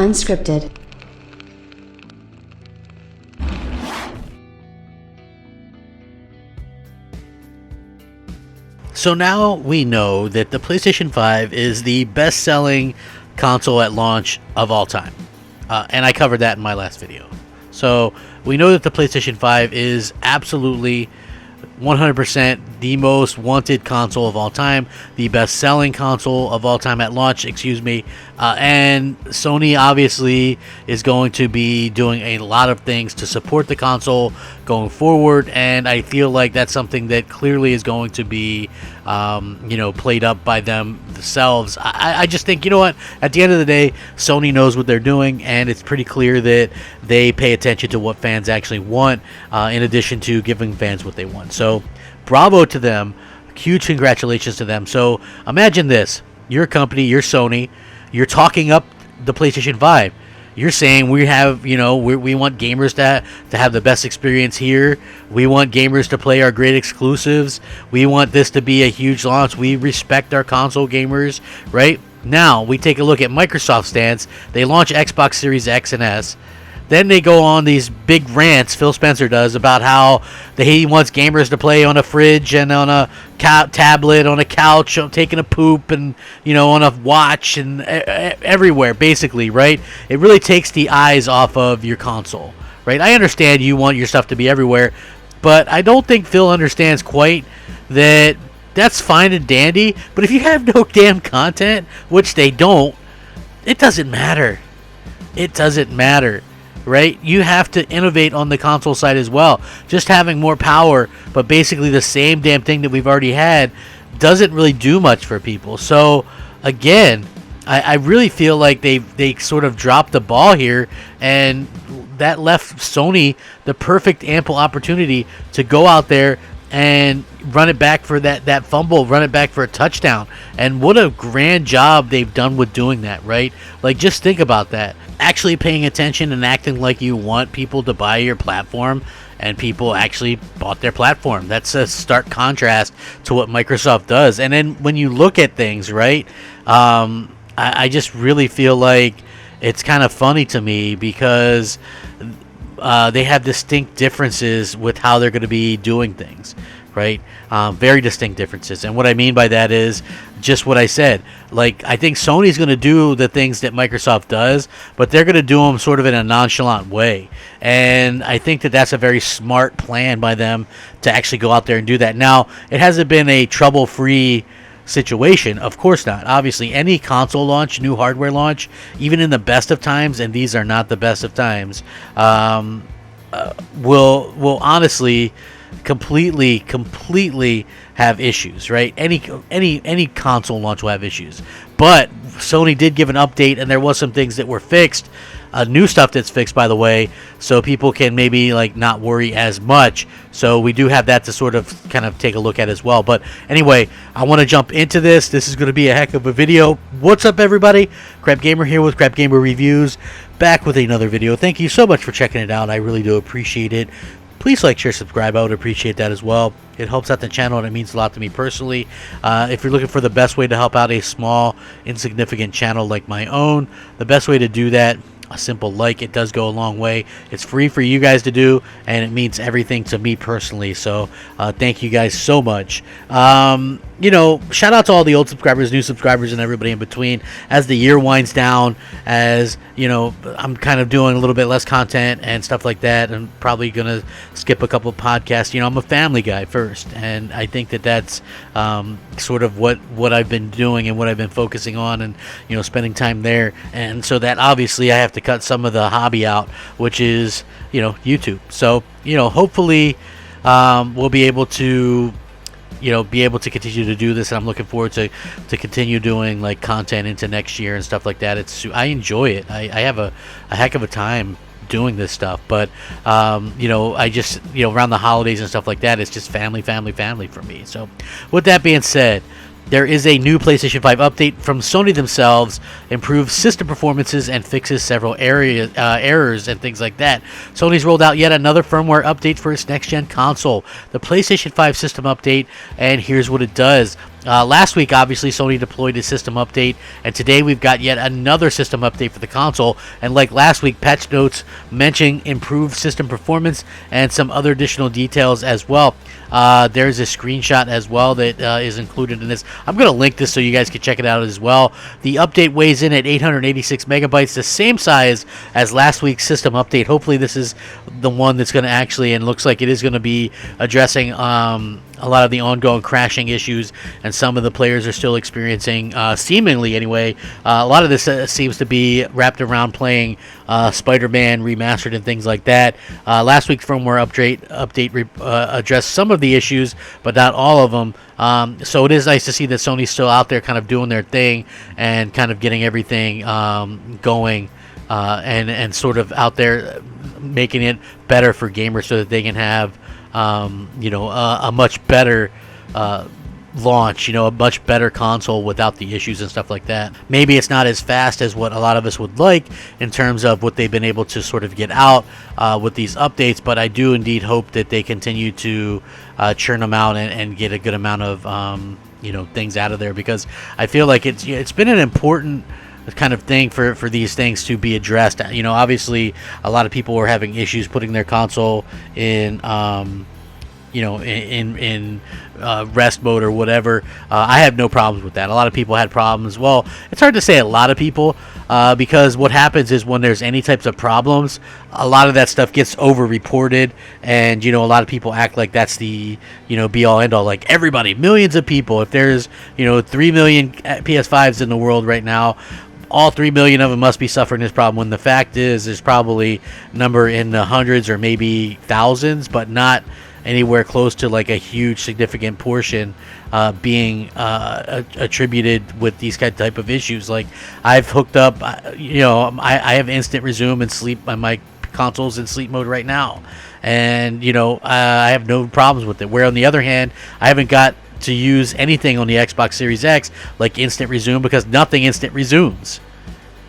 Unscripted. So now we know that the PlayStation 5 is the best-selling console at launch of all time. And I covered that in my last video. So we know that the PlayStation 5 is absolutely 100% the most wanted console of all time, the best-selling console of all time at launch, and Sony obviously is going to be doing a lot of things to support the console going forward, and I feel like that's something that clearly is going to be played up by themselves. I just think, you know what, at the end of the day, Sony knows what they're doing, and it's pretty clear that they pay attention to what fans actually want, in addition to giving fans what they want. So bravo to them, huge congratulations to them. So imagine this: your company, you're Sony, you're talking up the PlayStation 5. You're saying we have, we want gamers to have the best experience here. We want gamers to play our great exclusives. We want this to be a huge launch. We respect our console gamers, right? Now, we take a look at Microsoft's stance. They launch Xbox Series X and S. Then they go on these big rants, Phil Spencer does, about how he wants gamers to play on a fridge and on a tablet, on a couch, taking a poop, and, on a watch, and everywhere, basically, right? It really takes the eyes off of your console, right? I understand you want your stuff to be everywhere, but I don't think Phil understands quite that that's fine and dandy, but if you have no damn content, which they don't, it doesn't matter. It doesn't matter. Right? You have to innovate on the console side as well. Just having more power, but basically the same damn thing that we've already had, doesn't really do much for people. So, again, I really feel like they sort of dropped the ball here, and that left Sony the perfect ample opportunity to go out there and run it back for that fumble, run it back for a touchdown. And what a grand job they've done with doing that, right? Like, just think about that. Actually paying attention and acting like you want people to buy your platform, and people actually bought their platform. That's a stark contrast to what Microsoft does. And then when you look at things, right, I just really feel like it's kind of funny to me because they have distinct differences with how they're going to be doing things, right? Very distinct differences. And what I mean by that is just what I said. Like, I think Sony's going to do the things that Microsoft does, but they're going to do them sort of in a nonchalant way. And I think that that's a very smart plan by them to actually go out there and do that. Now, it hasn't been a trouble-free situation, of course not. Obviously, any console launch, new hardware launch, even in the best of times, and these are not the best of times, will honestly completely have issues, right? Any console launch will have issues. But Sony did give an update, and there was some things that were fixed. New stuff that's fixed, by the way, so people can maybe not worry as much. So we do have that to sort of kind of take a look at as well. But anyway, I want to jump into this. This is going to be a heck of a video. What's up, everybody? Crapgamer here with Crapgamer Reviews, back with another video. Thank you so much for checking it out. I really do appreciate it. Please like, share, subscribe. I would appreciate that as well. It helps out the channel, and it means a lot to me personally. If you're looking for the best way to help out a small, insignificant channel like my own, the best way to do that, a simple like. It does go a long way. It's free for you guys to do, and it means everything to me personally. So thank you guys so much. Shout out to all the old subscribers, new subscribers, and everybody in between. As the year winds down, as I'm kind of doing a little bit less content and stuff like that, and probably gonna skip a couple of podcasts. I'm a family guy first, and I think that that's sort of what I've been doing and what I've been focusing on, and spending time there. And so that obviously I have to cut some of the hobby out, which is YouTube. So hopefully we'll be able to continue to do this, and I'm looking forward to continue doing content into next year and stuff like that. I enjoy it. I have a heck of a time doing this stuff, but I just around the holidays and stuff like that, it's just family for me. So with that being said, there is a new PlayStation 5 update from Sony themselves, improves system performances and fixes several errors and things like that. Sony's rolled out yet another firmware update for its next-gen console, the PlayStation 5 system update, and here's what it does. Last week, obviously, Sony deployed a system update, and today we've got yet another system update for the console. And like last week, patch notes mention improved system performance and some other additional details as well. There's a screenshot as well that is included in this. I'm going to link this so you guys can check it out as well. The update weighs in at 886 megabytes, the same size as last week's system update. Hopefully this is the one that's going to actually, and looks like it is going to be addressing a lot of the ongoing crashing issues, and some of the players are still experiencing, seemingly anyway. A lot of this seems to be wrapped around playing Spider-Man Remastered and things like that. Last week's firmware update addressed some of the issues, but not all of them. So it is nice to see that Sony's still out there kind of doing their thing and kind of getting everything going and sort of out there making it better for gamers so that they can have a much better launch, a much better console without the issues and stuff like that. Maybe it's not as fast as what a lot of us would like in terms of what they've been able to sort of get out with these updates, but I do indeed hope that they continue to churn them out and get a good amount of things out of there, because I feel like it's been an important kind of thing for these things to be addressed. Obviously a lot of people were having issues putting their console in in rest mode or whatever. I have no problems with that. A lot of people had problems. Well, it's hard to say a lot of people because what happens is when there's any types of problems, a lot of that stuff gets over-reported, and a lot of people act like that's the be-all end-all. Like everybody, millions of people. If there's 3 million PS5s in the world right now, all 3 million of them must be suffering this problem, when the fact is there's probably a number in the hundreds or maybe thousands, but not anywhere close to like a huge significant portion being attributed with these type of issues. Like I've hooked up, I have instant resume and sleep on my consoles in sleep mode right now, and I have no problems with it. Where on the other hand, I haven't got to use anything on the Xbox Series X like instant resume, because nothing instant resumes.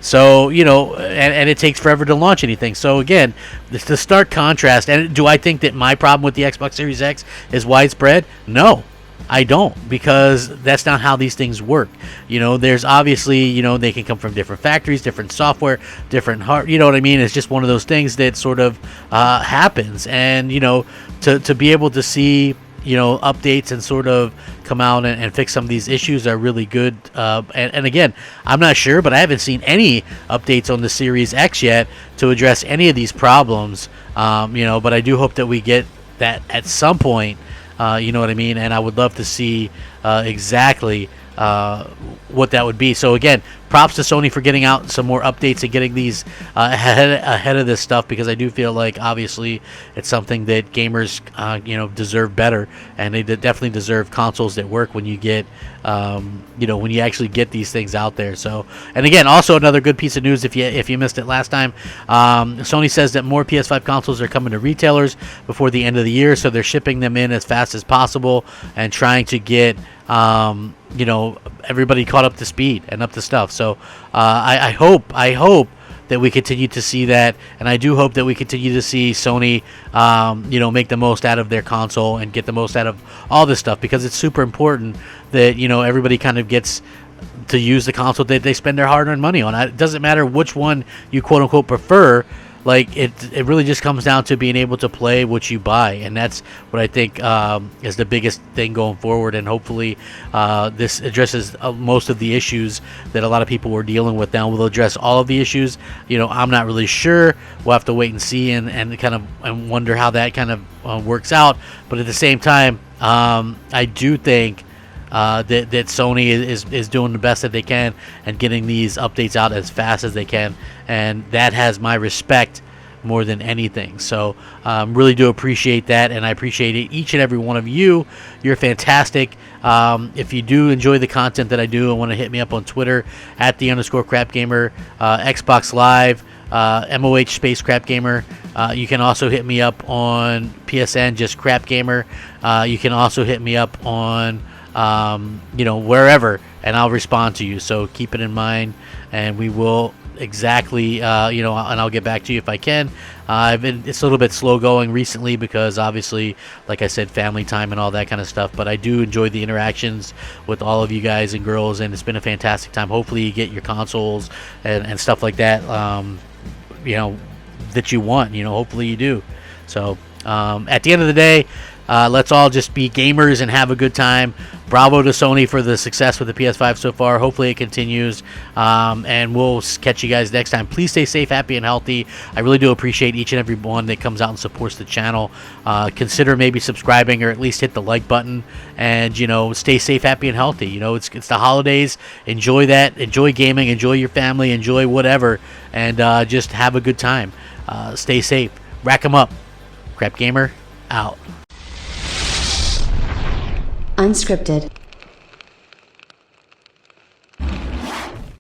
So, and it takes forever to launch anything. So again, the stark contrast. And do I think that my problem with the Xbox Series X is widespread? No, I don't, because that's not how these things work. There's obviously, they can come from different factories, different software, different hard, what I mean? It's just one of those things that sort of happens. And, to be able to see updates and sort of come out and fix some of these issues are really good. And again, I'm not sure, but I haven't seen any updates on the Series X yet to address any of these problems. But I do hope that we get that at some point. You know what I mean? And I would love to see exactly what that would be. So again, props to Sony for getting out some more updates and getting these ahead of this stuff, because I do feel like obviously it's something that gamers deserve better, and they definitely deserve consoles that work when you get when you actually get these things out there. So, and again, also another good piece of news, if you missed it last time, Sony says that more PS5 consoles are coming to retailers before the end of the year, so they're shipping them in as fast as possible and trying to get everybody caught up to speed and up to stuff. So I hope that we continue to see that, and I do hope that we continue to see Sony make the most out of their console and get the most out of all this stuff, because it's super important that everybody kind of gets to use the console that they spend their hard-earned money on. It doesn't matter which one you quote-unquote prefer. Like it really just comes down to being able to play what you buy, and that's what I think is the biggest thing going forward. And hopefully, this addresses most of the issues that a lot of people were dealing with. Now, will it address all of the issues? I'm not really sure. We'll have to wait and see, and kind of and wonder how that kind of works out. But at the same time, I do think that Sony is doing the best that they can and getting these updates out as fast as they can, and that has my respect more than anything. So really do appreciate that, and I appreciate each and every one of you. You're fantastic. If you do enjoy the content that I do and want to hit me up on Twitter at @_Crapgamer, Xbox Live, MOH space Crapgamer. You can also hit me up on PSN, just Crapgamer. You can also hit me up on wherever and I'll respond to you. So keep it in mind, and we will exactly, you know, and I'll get back to you if I can. It's a little bit slow going recently because obviously, like I said, family time and all that kind of stuff. But I do enjoy the interactions with all of you guys and girls, and it's been a fantastic time. Hopefully, you get your consoles and stuff like that. You know, that you want. You know, hopefully you do. So at the end of the day, let's all just be gamers and have a good time. Bravo to Sony for the success with the PS5 so far. Hopefully it continues, and we'll catch you guys next time. Please stay safe, happy, and healthy. I really do appreciate each and every one that comes out and supports the channel. Consider maybe subscribing or at least hit the like button, and, you know, stay safe, happy, and healthy. You know, it's the holidays. Enjoy that. Enjoy gaming. Enjoy your family. Enjoy whatever, and just have a good time. Stay safe. Rack 'em up. Crapgamer out. Unscripted.